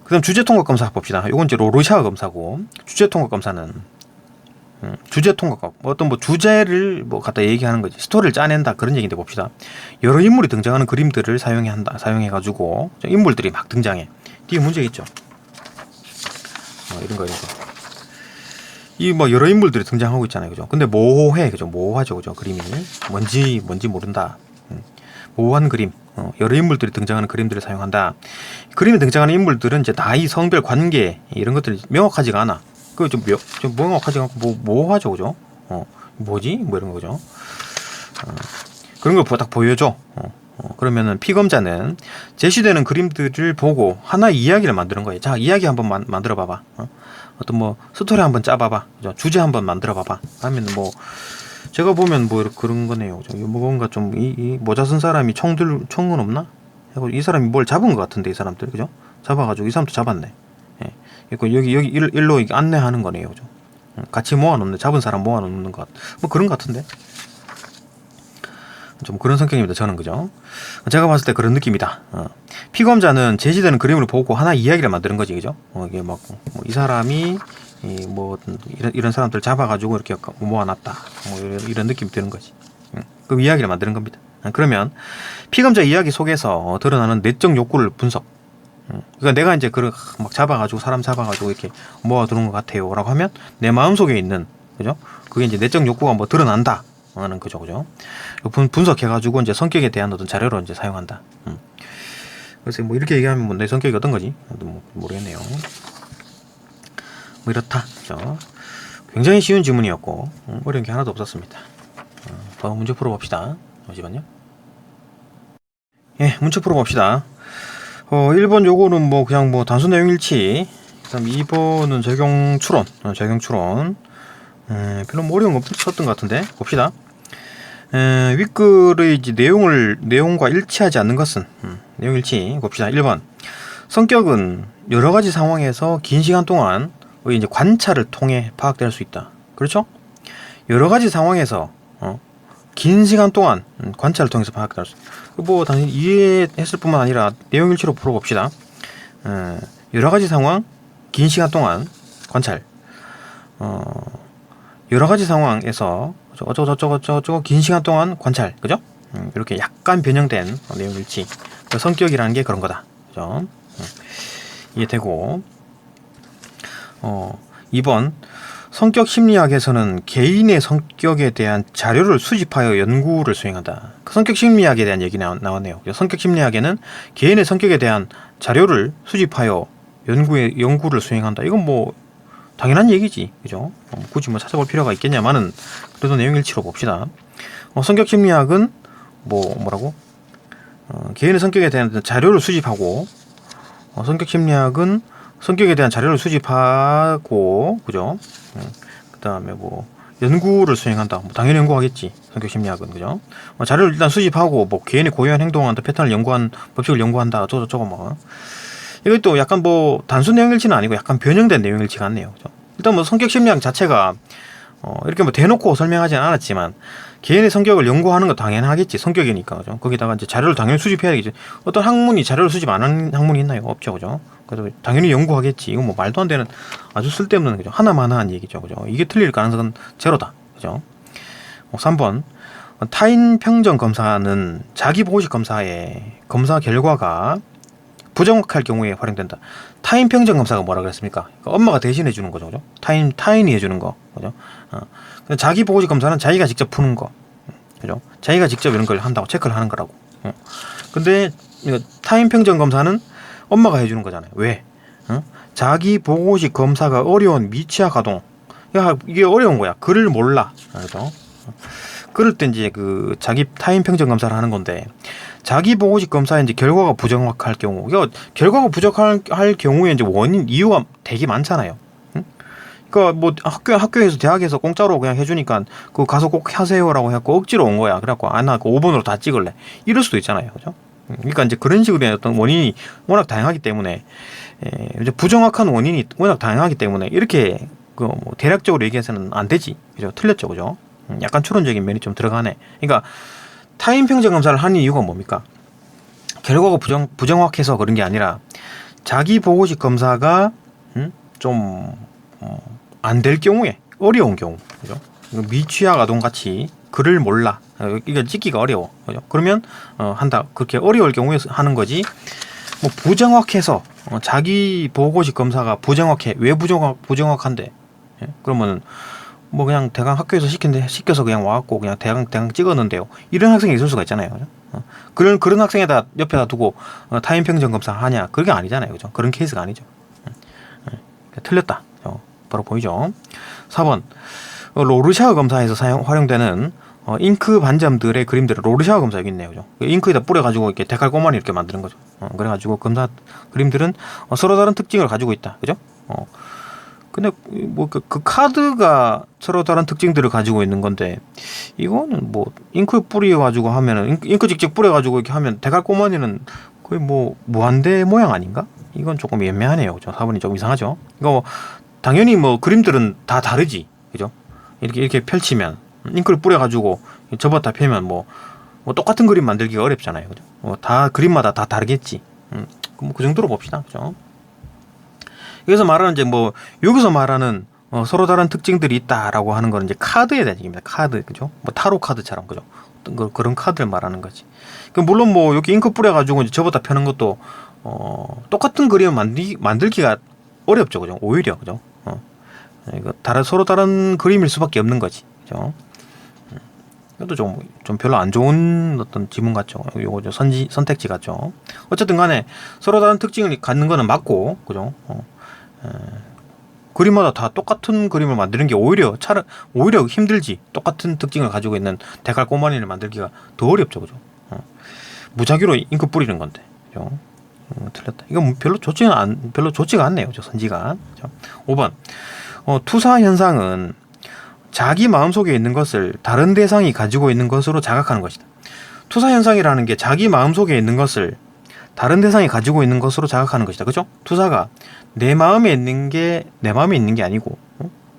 그다음 주제통합 검사 봅시다. 요건 이제 로르샤 검사고, 주제통합 검사는 주제통합, 어떤 뭐 주제를 뭐 갖다 얘기하는 거지, 스토리를 짜낸다, 그런 얘기인데 봅시다. 여러 인물이 등장하는 그림들을 사용해가지고 인물들이 막 등장해. 뒤에 문제 있죠. 이런 거. 이 뭐 여러 인물들이 등장하고 있잖아요. 그죠? 근데 모호해. 그죠? 모호하죠. 그죠? 그림이 뭔지 모른다. 모호한 그림. 여러 인물들이 등장하는 그림들을 사용한다. 그림에 등장하는 인물들은 이제 나이, 성별, 관계, 이런 것들이 명확하지가 않아. 좀 명확하지 않고 모호하죠. 그죠? 뭐지? 뭐 이런 거죠. 그런 걸 딱 보여줘. 그러면은 피검자는 제시되는 그림들을 보고 하나의 이야기를 만드는 거예요. 자, 이야기 한번 만들어 봐봐. 어떤 뭐 스토리 한번 짜봐봐. 그죠? 주제 한번 만들어 봐봐. 하면 뭐 제가 보면 뭐 그런 거네요. 뭔가 좀 이 모자 쓴 사람이 총은 없나? 이 사람이 뭘 잡은 것 같은데, 이 사람들. 그죠? 잡아가지고 이 사람도 잡았네. 여기 일로 안내하는 거네요. 그죠? 같이 모아놓는, 잡은 사람 모아놓는 것, 뭐 그런 것 같은데. 좀 그런 성격입니다. 저는. 그죠? 제가 봤을 때 그런 느낌이다. 피검자는 제시되는 그림을 보고 하나 이야기를 만드는 거지. 그죠? 이게 막 이 사람이 뭐 이런 사람들 잡아가지고 이렇게 모아놨다. 뭐 이런 느낌이 드는 거지. 그 이야기를 만드는 겁니다. 그러면 피검자 이야기 속에서 드러나는 내적 욕구를 분석. 그러니까 내가 이제 막 잡아가지고, 사람 잡아가지고 이렇게 모아두는 것 같아요 라고 하면 내 마음속에 있는, 그죠? 그게 이제 내적 욕구가 뭐 드러난다 하는 거죠. 그죠? 분석해가지고 이제 성격에 대한 어떤 자료로 이제 사용한다. 그래서 뭐 이렇게 얘기하면 뭐 내 성격이 어떤 거지? 뭐 모르겠네요. 뭐 이렇다. 그죠? 굉장히 쉬운 지문이었고, 어려운 게 하나도 없었습니다. 더 문제 풀어봅시다. 잠시만요. 예, 문제 풀어봅시다. 1번 요거는 뭐 그냥 뭐 단순 내용 일치. 그다음 2번은 적용 추론. 별로 뭐 어려운 거 없었던 것 같은데. 봅시다. 윗글의 이제 내용과 일치하지 않는 것은 내용 일치. 봅시다. 1번. 성격은 여러 가지 상황에서 긴 시간 동안 이제 관찰을 통해 파악될 수 있다. 그렇죠? 여러 가지 상황에서 긴 시간 동안 관찰을 통해서 파악될 수 있다. 뭐 당연히 이해했을 뿐만 아니라 내용 일치로 풀어봅시다. 여러 가지 상황, 긴 시간 동안 관찰. 여러 가지 상황에서 어쩌고 긴 시간 동안 관찰. 그죠? 이렇게 약간 변형된 내용 일치. 성격이라는 게 그런 거다. 그죠? 이해되고. 2번. 성격 심리학에서는 개인의 성격에 대한 자료를 수집하여 연구를 수행한다. 그 성격 심리학에 대한 얘기 나왔네요. 성격 심리학에는 개인의 성격에 대한 자료를 수집하여 연구를 수행한다. 이건 뭐 당연한 얘기지, 그죠? 굳이 뭐 찾아볼 필요가 있겠냐마는 그래도 내용일치로 봅시다. 성격 심리학은 뭐라고? 개인의 성격에 대한 자료를 수집하고, 성격 심리학은 성격에 대한 자료를 수집하고, 그죠? 그 다음에 뭐 연구를 수행한다. 뭐 당연히 연구하겠지. 성격 심리학은, 그죠? 자료를 일단 수집하고, 뭐 개인이 고유한 행동한다, 패턴을 연구한, 법칙을 연구한다, 저거 뭐. 이것도 약간 뭐 단순 내용일치는 아니고 약간 변형된 내용일치 같네요. 그죠? 일단 뭐 성격 심리학 자체가 이렇게 뭐 대놓고 설명하지는 않았지만 개인의 성격을 연구하는 거 당연하겠지. 성격이니까. 그죠? 거기다가 이제 자료를 당연히 수집해야 되겠지. 어떤 학문이 자료를 수집 안 하는 학문이 있나요? 없죠. 그죠? 그래서 당연히 연구하겠지. 이건 뭐 말도 안 되는 아주 쓸데없는, 그죠? 하나만한 얘기죠. 그죠? 이게 틀릴 가능성은 제로다. 그죠? 3번. 타인 평정 검사는 자기 보고식 검사의 검사 결과가 부정확할 경우에 활용된다. 타인 평정 검사가 뭐라 그랬습니까? 그러니까 엄마가 대신해 주는 거죠, 그죠? 타인이 해주는 거, 그죠? 자기 보고식 검사는 자기가 직접 푸는 거, 그죠? 자기가 직접 이런 걸 한다고 체크를 하는 거라고. 근데 타인 평정 검사는 엄마가 해주는 거잖아요. 왜? 자기 보고식 검사가 어려운 미취학 아동. 이게 어려운 거야. 글을 몰라, 그죠? 그럴 때 이제 그 자기 타인 평정 검사를 하는 건데, 자기 보고식 검사에 이제 결과가 부정확할 경우, 결과가 부정확할 경우에 이제 이유가 되게 많잖아요. 그러니까 뭐 학교에서 대학에서 공짜로 그냥 해주니까 그 가서 꼭 하세요라고 해갖고 억지로 온 거야. 그래갖고 나 그 5번으로 다 찍을래. 이럴 수도 있잖아요, 그죠? 그러니까 이제 그런 식으로 어떤 원인이 워낙 다양하기 때문에, 이제 부정확한 원인이 워낙 다양하기 때문에 이렇게 뭐 대략적으로 얘기해서는 안 되지, 그죠? 틀렸죠, 그죠? 약간 추론적인 면이 좀 들어가네. 그러니까 타인 평정 검사를 하는 이유가 뭡니까? 결과가 부정확해서 그런 게 아니라 자기 보고식 검사가 좀 안 될 경우에, 어려운 경우, 그죠? 미취학 아동 같이 글을 몰라, 이거 찍기가 어려워, 그죠? 그러면 한다. 그렇게 어려울 경우에 하는 거지. 뭐 부정확해서 자기 보고식 검사가 부정확해. 왜 부정확한데? 예? 그러면 뭐 그냥 대강 학교에서 시켜서 그냥 와갖고 그냥 대강 찍었는데요. 이런 학생이 있을 수가 있잖아요. 그죠? 그런 학생에다 옆에다 두고 타인 평정 검사 하냐? 그게 아니잖아요. 그죠? 그런 케이스가 아니죠. 틀렸다. 바로 보이죠? 4번. 로르샤흐 검사에서 활용되는 잉크 반점들의 그림들을 로르샤흐 검사 여기 있네요. 그죠? 잉크에다 뿌려가지고 이렇게 데칼꼬마니 이렇게 만드는 거죠. 그래가지고 검사 그림들은 서로 다른 특징을 가지고 있다. 그죠? 근데 뭐 그 카드가 서로 다른 특징들을 가지고 있는 건데, 이거는 뭐 잉크 뿌려가지고 하면은 잉크 직접 뿌려가지고 이렇게 하면 데칼꼬마니는 거의 뭐 무한대 모양 아닌가? 이건 조금 애매하네요. 그죠? 4번이 조금 이상하죠? 이거 당연히 뭐 그림들은 다 다르지, 그죠? 이렇게 펼치면 잉크를 뿌려가지고 접었다 펴면 뭐 똑같은 그림 만들기가 어렵잖아요, 그죠? 다 그림마다 다 다르겠지. 뭐 그 정도로 봅시다, 그죠? 여기서 말하는 이제 뭐 여기서 말하는 서로 다른 특징들이 있다라고 하는 거는 이제 카드에 대한 얘기입니다. 카드, 그죠? 뭐 타로 카드처럼, 그죠? 그런 카드를 말하는 거지. 물론 뭐 여기 잉크 뿌려가지고 이제 접었다 펴는 것도 똑같은 그림을 만들기가 어렵죠, 그죠? 오히려, 그죠? 이거 서로 다른 그림일 수밖에 없는 거지, 그죠? 이것도 좀 별로 안 좋은 어떤 지문 같죠? 요거 선택지 같죠? 어쨌든 간에 서로 다른 특징을 갖는 거는 맞고, 그죠? 그림마다 다 똑같은 그림을 만드는 게 오히려 힘들지. 똑같은 특징을 가지고 있는 데칼꼬마니를 만들기가 더 어렵죠, 그죠? 무작위로 잉크 뿌리는 건데, 그죠? 틀렸다. 이건 별로 좋지가 않네요, 저 선지가. 그죠? 5번. 투사 현상은 자기 마음속에 있는 것을 다른 대상이 가지고 있는 것으로 자각하는 것이다. 투사 현상이라는 게 자기 마음속에 있는 것을 다른 대상이 가지고 있는 것으로 자각하는 것이다. 그죠? 투사가 내 마음에 있는 게 아니고,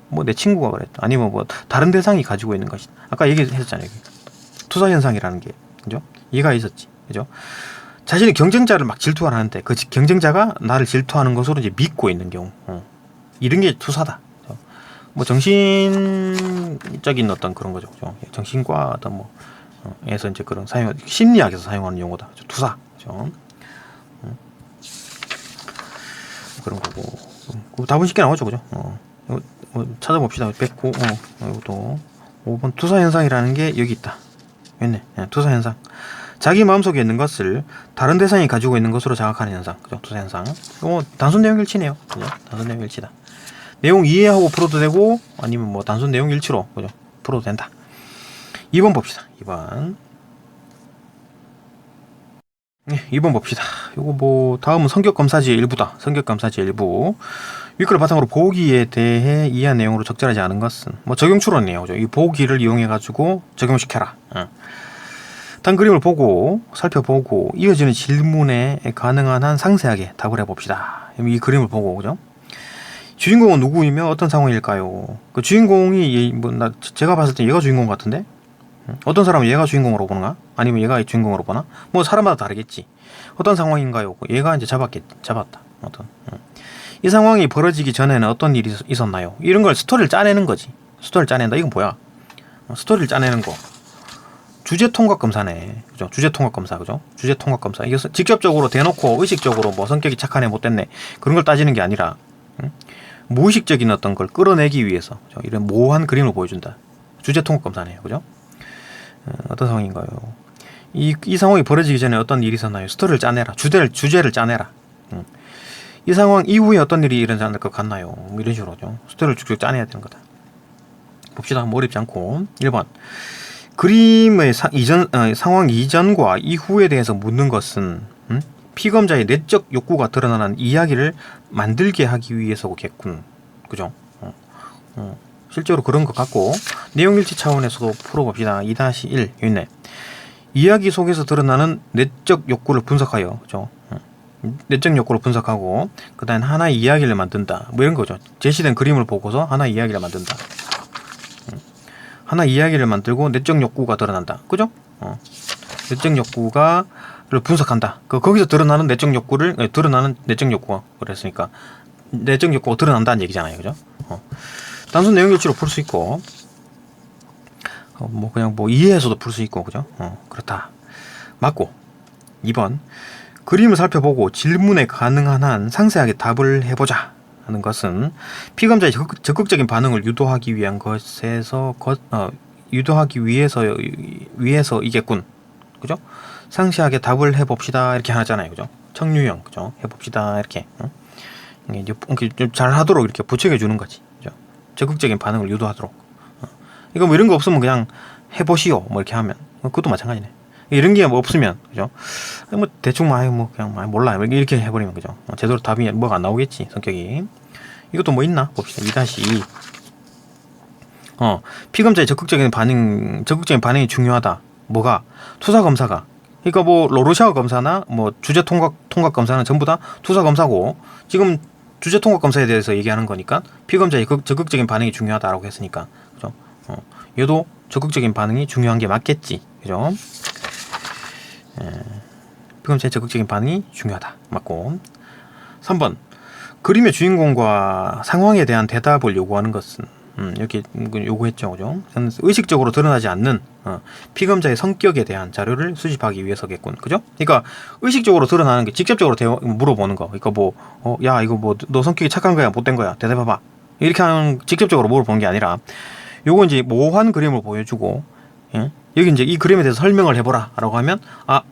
뭐 내 친구가 그랬다. 아니면 뭐 다른 대상이 가지고 있는 것이다. 아까 얘기했잖아요. 투사 현상이라는 게, 그죠? 이해가 있었지, 그죠? 자신이 경쟁자를 막 질투를 하는데 그 경쟁자가 나를 질투하는 것으로 이제 믿고 있는 경우, 이런 게 투사다. 뭐 정신적인 어떤 그런 거죠, 그죠? 정신과 어떤 뭐 에서 이제 그런 심리학에서 사용하는 용어다. 그죠? 투사, 그죠? 그런 거고. 답은 쉽게 나오죠, 그죠? 이거 찾아봅시다. 109, 이것도 5번 투사 현상이라는 게 여기 있다. 있네. 투사 현상. 자기 마음속에 있는 것을 다른 대상이 가지고 있는 것으로 자각하는 현상. 그죠? 투사 현상. 이거 단순 내용 일치네요. 그죠? 단순 내용 일치다. 내용 이해하고 풀어도 되고 아니면 뭐 단순 내용 일치로 그죠? 풀어도 된다. 2번 봅시다. 2번. 네, 2번 봅시다. 요거 뭐 다음은 성격 검사지의 일부다. 성격 검사지의 일부. 윗글을 바탕으로 보기에 대해 이해한 내용으로 적절하지 않은 것은 뭐 적용 추론이에요. 그죠? 이 보기를 이용해 가지고 적용시켜라. 단 그림을 보고 살펴보고 이어지는 질문에 가능한 한 상세하게 답을 해봅시다. 이 그림을 보고 그죠? 주인공은 누구이며 어떤 상황일까요? 그 주인공이 제가 봤을 때 얘가 주인공 같은데 어떤 사람은 얘가 주인공으로 보는가? 아니면 얘가 주인공으로 보나? 뭐 사람마다 다르겠지. 어떤 상황인가요? 얘가 이제 잡았다. 이 상황이 벌어지기 전에는 어떤 일이 있었나요? 이런 걸 스토리를 짜내는 거지. 스토리를 짜낸다. 이건 뭐야? 스토리를 짜내는 거. 주제 통각 검사네. 그죠? 주제 통각 검사. 그죠? 주제 통각 검사. 이게 직접적으로 대놓고 의식적으로 뭐 성격이 착하네 못됐네 그런 걸 따지는 게 아니라 무의식적인 어떤 걸 끌어내기 위해서 그죠? 이런 모호한 그림을 보여준다. 주제 통각 검사네요. 그죠? 어떤 상황인가요? 이 상황이 벌어지기 전에 어떤 일이 있었나요? 스토리를 짜내라. 주제를 짜내라. 이 상황 이후에 어떤 일이 일어나지 않을 것 같나요? 뭐 이런 식으로죠. 스토리를 쭉쭉 짜내야 되는 거다. 봅시다. 뭐 어렵지 않고. 1번. 그림의 상황 이전과 이후에 대해서 묻는 것은 피검자의 내적 욕구가 드러나는 이야기를 만들게 하기 위해서겠군. 그죠? 실제로 그런 것 같고 내용 일치 차원에서도 풀어봅시다. 2-1 여기 있네. 이야기 속에서 드러나는 내적 욕구를 분석하여 그죠? 내적 욕구를 분석하고 그 다음에 하나의 이야기를 만든다. 뭐 이런 거죠. 제시된 그림을 보고서 하나의 이야기를 만든다. 하나 이야기를 만들고 내적 욕구가 드러난다. 그죠? 내적 욕구가를 분석한다. 거기서 드러나는 내적 욕구를 드러나는 내적 욕구가 그랬으니까 내적 욕구가 드러난다는 얘기잖아요. 그죠? 단순 내용 일치로 풀 수 있고 뭐 그냥 뭐 이해해서도 풀 수 있고 그죠? 그렇다. 맞고 2번 그림을 살펴보고 질문에 가능한 한 상세하게 답을 해보자 하는 것은 피검자의 적극적인 반응을 유도하기 위한 유도하기 위해서이겠군. 그죠? 상세하게 답을 해봅시다 이렇게 하잖아요. 그죠? 청유형 그죠? 해봅시다 이렇게 이제 잘 하도록 이렇게 부추겨 주는 거지. 그죠? 적극적인 반응을 유도하도록. 이거 뭐 이런 거 없으면 그냥 해보시오 뭐 이렇게 하면 그것도 마찬가지네. 이런 게 뭐 없으면 그죠? 뭐 대충 뭐 그냥 몰라 이렇게 해버리면 그죠? 제대로 답이 뭐가 안 나오겠지 성격이. 이것도 뭐 있나 봅시다. 2-2 피검자의 적극적인 반응이 중요하다. 뭐가? 투사 검사가. 그러니까 뭐 로르샤우 검사나 뭐 주제 통각 검사는 전부 다 투사 검사고 지금 주제 통각 검사에 대해서 얘기하는 거니까 피검자의 적극적인 반응이 중요하다라고 했으니까 그죠? 얘도 적극적인 반응이 중요한 게 맞겠지. 그죠? 피검자의 적극적인 반응이 중요하다. 맞고. 3번. 그림의 주인공과 상황에 대한 대답을 요구하는 것은 이렇게 요구했죠. 그죠? 의식적으로 드러나지 않는 피검자의 성격에 대한 자료를 수집하기 위해서겠군. 그죠? 그러니까 의식적으로 드러나는 게 직접적으로 물어보는 거. 그러니까 뭐 야 이거 뭐 너 성격이 착한 거야 못된 거야 대답해봐. 이렇게 하는 직접적으로 물어보는 게 아니라 요거 이제 모호한 그림을 보여주고 여기 이제 이 그림에 대해서 설명을 해보라 라고 하면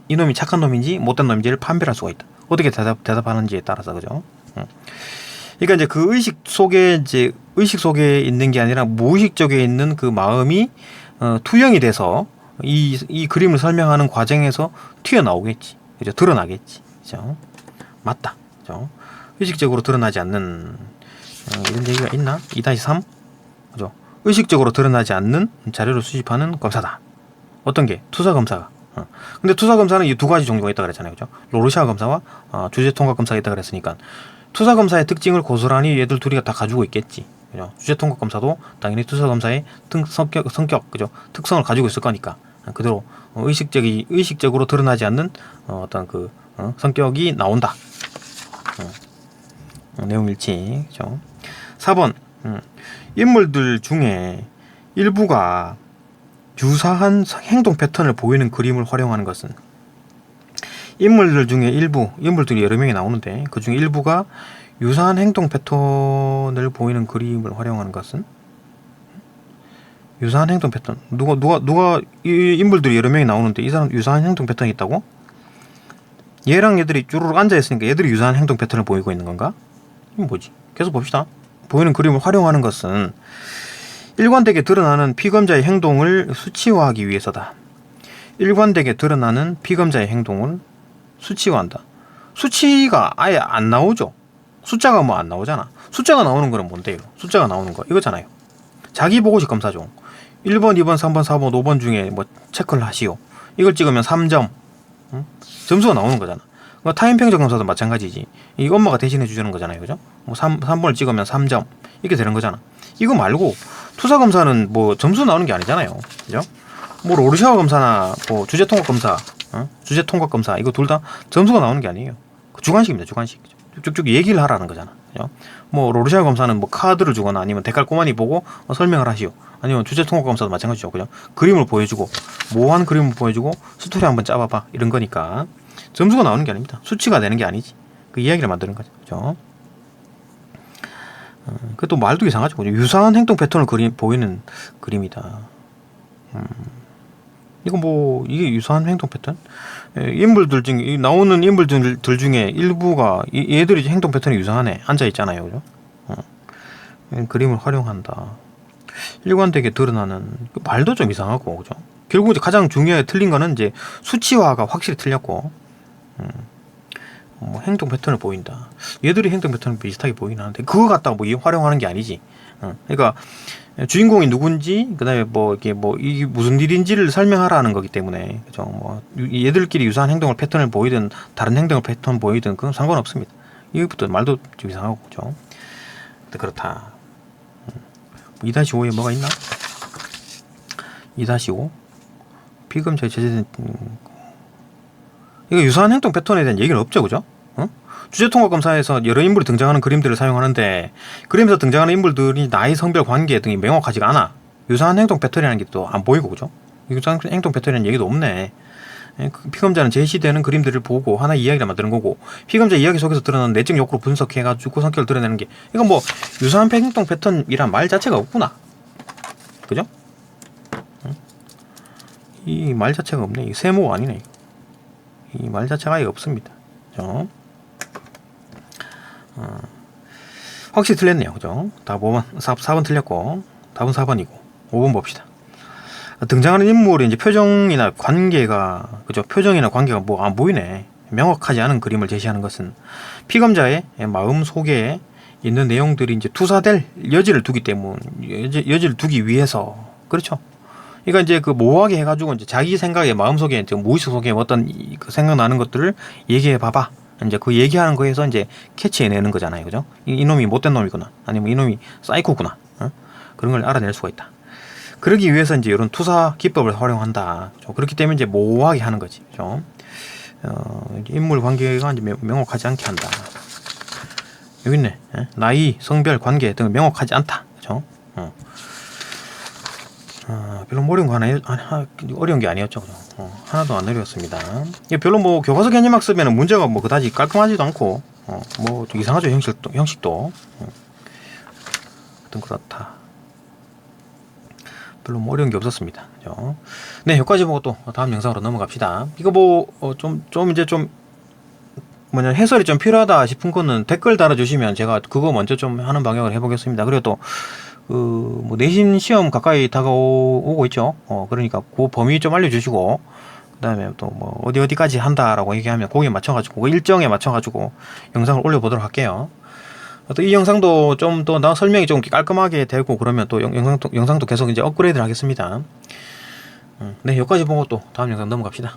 이놈이 착한 놈인지 못된 놈인지를 판별할 수가 있다. 어떻게 대답하는지에 따라서. 그죠? 그러니까 이제 그 의식 속에 있는 게 아니라 무의식적에 있는 그 마음이 투영이 돼서 이 그림을 설명하는 과정에서 튀어나오겠지. 그죠? 드러나겠지. 그죠? 맞다. 그죠? 의식적으로 드러나지 않는 이런 얘기가 있나? 2-3 그죠? 의식적으로 드러나지 않는 자료를 수집하는 검사다. 어떤 게? 투사 검사가. 근데 투사 검사는 이 두 가지 종류가 있다 그랬잖아요. 그죠? 로르샤 검사와 주제 통각 검사가 있다 그랬으니까 투사 검사의 특징을 고스란히 얘들 둘이 다 가지고 있겠지. 그죠? 주제 통각 검사도 당연히 투사 검사의 성격 그죠? 특성을 가지고 있을 거니까 그대로 의식적으로 드러나지 않는 어떤 그 성격이 나온다. 내용 일치. 그죠? 4번. 인물들 중에 일부가 유사한 행동 패턴을 보이는 그림을 활용하는 것은 인물들 중에 인물들이 여러 명이 나오는데 그 중에 일부가 유사한 행동 패턴을 보이는 그림을 활용하는 것은 유사한 행동 패턴. 누가 이 인물들이 여러 명이 나오는데 이 사람 유사한 행동 패턴이 있다고? 얘랑 얘들이 쭈르륵 앉아있으니까 얘들이 유사한 행동 패턴을 보이고 있는 건가? 이건 뭐지? 계속 봅시다. 보이는 그림을 활용하는 것은 일관되게 드러나는 피검자의 행동을 수치화하기 위해서다. 일관되게 드러나는 피검자의 행동을 수치화한다. 수치가 아예 안 나오죠. 숫자가 뭐 안 나오잖아. 숫자가 나오는 거는 뭔데요? 숫자가 나오는 거 이거잖아요. 자기 보고식 검사죠. 1번, 2번, 3번, 4번, 5번 중에 뭐 체크를 하시오. 이걸 찍으면 3점. 응? 점수가 나오는 거잖아. 타임 평정 검사도 마찬가지지. 이 엄마가 대신해 주는 거잖아요. 그죠? 뭐 3번을 찍으면 3점. 이렇게 되는 거잖아. 이거 말고 투사 검사는 뭐 점수 나오는 게 아니잖아요. 그죠? 뭐 로르샤워 검사나 뭐 주제 통합 검사, 주제 통합 검사 이거 둘 다 점수가 나오는 게 아니에요. 주관식입니다. 주관식. 쭉쭉 얘기를 하라는 거잖아. 그죠? 뭐 로르샤워 검사는 뭐 카드를 주거나 아니면 대깔 꼬마니 보고 설명을 하시오. 아니면 주제 통합 검사도 마찬가지죠. 그죠? 그림을 보여주고 모호한 그림을 보여주고 스토리 한번 짜봐봐 이런 거니까 점수가 나오는 게 아닙니다. 수치가 되는 게 아니지. 그 이야기를 만드는 거죠. 그죠? 그것도 말도 이상하죠. 그죠? 유사한 행동 패턴을 보이는 그림이다. 이거 뭐 이게 유사한 행동 패턴? 인물들 중에 나오는 인물들 중에 일부가 얘들이 행동 패턴이 유사하네. 앉아 있잖아요, 그죠? 그림을 활용한다. 일관되게 드러나는 말도 좀 이상하고, 그죠? 결국 이제 가장 중요하게 틀린 거는 이제 수치화가 확실히 틀렸고, 뭐 행동 패턴을 보인다. 얘들이 행동 패턴을 비슷하게 보이긴 하는데 그거 갖다가 뭐 활용하는 게 아니지. 그러니까 주인공이 누군지 그다음에 뭐 이게 뭐 이게 무슨 일인지를 설명하라는 거기 때문에 그죠. 뭐 얘들끼리 유사한 행동을 패턴을 보이든 다른 행동을 패턴 보이든 그건 상관없습니다. 이것부터 말도 좀 이상하고 그죠. 그렇다. 2-5에 뭐가 있나? 2-5 피검자에 제재된 이거 유사한 행동 패턴에 대한 얘기는 없죠, 그죠? 주제통합 검사에서 여러 인물이 등장하는 그림들을 사용하는데 그림에서 등장하는 인물들이 나이, 성별, 관계 등이 명확하지가 않아. 유사한 행동 패턴이라는 게 또 안 보이고, 그죠? 유사한 행동 패턴이라는 얘기도 없네. 피검자는 제시되는 그림들을 보고 하나의 이야기를 만드는 거고 피검자 이야기 속에서 드러나는 내적 욕구를 분석해가지고 성격을 드러내는 게 이건 뭐 유사한 행동 패턴이란 말 자체가 없구나. 그죠? 이 말 자체가 없네. 이 세모가 아니네. 이 말 자체가 아예 없습니다. 그죠? 확실히 틀렸네요. 그죠? 답 5번, 4번 틀렸고, 답은 4번이고, 5번 봅시다. 등장하는 인물의 이제 표정이나 관계가, 그죠? 표정이나 관계가 뭐 안 보이네. 명확하지 않은 그림을 제시하는 것은 피검자의 마음 속에 있는 내용들이 이제 투사될 여지를 두기 여지를 두기 위해서, 그렇죠? 그러니까 이제 그 모호하게 해가지고 이제 자기 생각에 마음속에 이제 무의식 속에 어떤 그 생각나는 것들을 얘기해 봐봐. 이제 그 얘기하는 거에서 이제 캐치해내는 거잖아요, 그죠? 이놈이 못된 놈이구나, 아니면 이놈이 사이코구나, 그런 걸 알아낼 수가 있다. 그러기 위해서 이제 이런 투사 기법을 활용한다. 그렇죠? 그렇기 때문에 이제 모호하게 하는 거지, 그죠? 인물 관계가 이제 명확하지 않게 한다. 여기 있네. 나이, 성별, 관계 등은 명확하지 않다, 그죠? 별로 어려운 거 어려운 게 아니었죠. 하나도 안 어려웠습니다. 별로 뭐 교과서 개념학습에는 문제가 뭐 그다지 깔끔하지도 않고, 뭐 좀 이상하죠. 형식도. 하여튼 그렇다. 별로 뭐 어려운 게 없었습니다. 그죠? 네, 여기까지 보고 또 다음 영상으로 넘어갑시다. 이거 뭐, 해설이 좀 필요하다 싶은 거는 댓글 달아주시면 제가 그거 먼저 좀 하는 방향을 해보겠습니다. 그리고 또, 뭐 내신 시험 가까이 다가오고 있죠. 그러니까 그 범위 좀 알려주시고, 그 다음에 또 뭐 어디까지 한다라고 얘기하면 거기에 맞춰가지고, 그 일정에 맞춰가지고 영상을 올려보도록 할게요. 또 이 영상도 좀 더 나 설명이 좀 깔끔하게 되고 그러면 또 영상도 계속 이제 업그레이드를 하겠습니다. 네, 여기까지 보고 또 다음 영상 넘어갑시다.